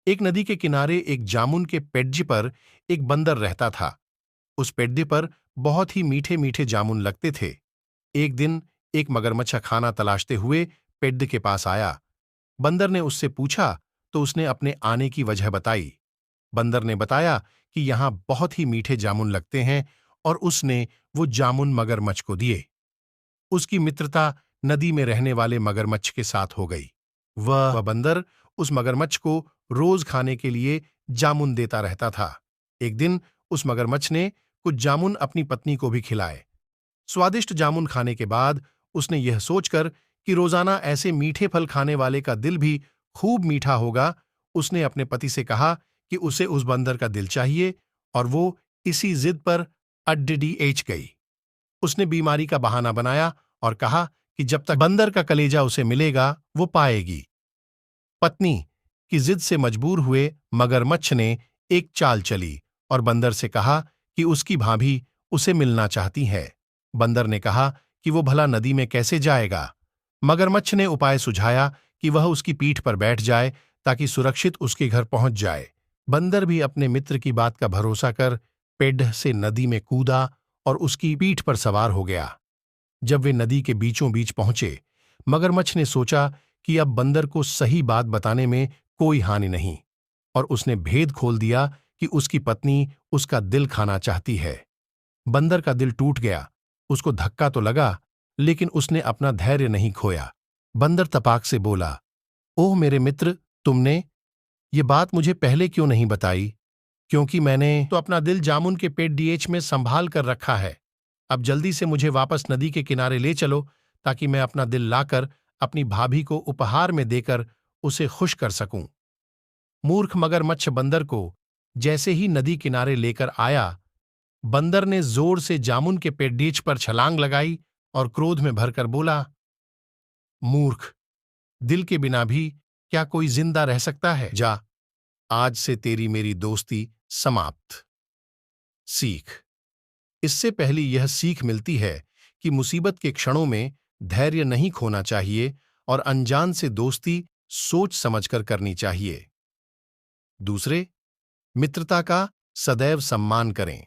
एक नदी के किनारे एक जामुन के पेड्ज पर एक बंदर रहता था। उस पेड्डे पर बहुत ही मीठे मीठे जामुन लगते थे। एक दिन एक मगरमच्छ खाना तलाशते हुए पेड्डे के पास आया। बंदर ने उससे पूछा तो उसने अपने आने की वजह बताई। बंदर ने बताया कि यहाँ बहुत ही मीठे जामुन लगते हैं और उसने वो जामुन मगरमच्छ को दिए। उसकी मित्रता नदी में रहने वाले मगरमच्छ के साथ हो गई। वह बंदर उस मगरमच्छ को रोज खाने के लिए जामुन देता रहता था। एक दिन उस मगरमच्छ ने कुछ जामुन अपनी पत्नी को भी खिलाए। स्वादिष्ट जामुन खाने के बाद उसने यह सोचकर कि रोजाना ऐसे मीठे फल खाने वाले का दिल भी खूब मीठा होगा, उसने अपने पति से कहा कि उसे उस बंदर का दिल चाहिए, और वो इसी जिद पर अड्डीएच गई। उसने बीमारी का बहाना बनाया और कहा कि जब तक बंदर का कलेजा उसे मिलेगा वो पाएगी। पत्नी की जिद से मजबूर हुए मगरमच्छ ने एक चाल चली और बंदर से कहा कि उसकी भाभी उसे मिलना चाहती है। बंदर ने कहा कि वो भला नदी में कैसे जाएगा। मगरमच्छ ने उपाय सुझाया कि वह उसकी पीठ पर बैठ जाए ताकि सुरक्षित उसके घर पहुंच जाए। बंदर भी अपने मित्र की बात का भरोसा कर पेड़ से नदी में कूदा और उसकी पीठ पर सवार हो गया। जब वे नदी के बीचों बीच पहुंचे, मगरमच्छ ने सोचा कि अब बंदर को सही बात बताने में कोई हानि नहीं, और उसने भेद खोल दिया कि उसकी पत्नी उसका दिल खाना चाहती है। बंदर का दिल टूट गया। उसको धक्का तो लगा, लेकिन उसने अपना धैर्य नहीं खोया। बंदर तपाक से बोला, ओह मेरे मित्र, तुमने ये बात मुझे पहले क्यों नहीं बताई? क्योंकि मैंने तो अपना दिल जामुन के पेट डीएच में संभाल कर रखा है। अब जल्दी से मुझे वापस नदी के किनारे ले चलो ताकि मैं अपना दिल लाकर अपनी भाभी को उपहार में देकर उसे खुश कर सकूं। मूर्ख मगरमच्छ बंदर को जैसे ही नदी किनारे लेकर आया, बंदर ने जोर से जामुन के पेड्डीच पर छलांग लगाई और क्रोध में भरकर बोला, मूर्ख, दिल के बिना भी क्या कोई जिंदा रह सकता है? जा, आज से तेरी मेरी दोस्ती समाप्त। सीख। इससे पहली यह सीख मिलती है कि मुसीबत के क्षणों में धैर्य नहीं खोना चाहिए और अनजान से दोस्ती सोच समझकर करनी चाहिए। दूसरे, मित्रता का सदैव सम्मान करें।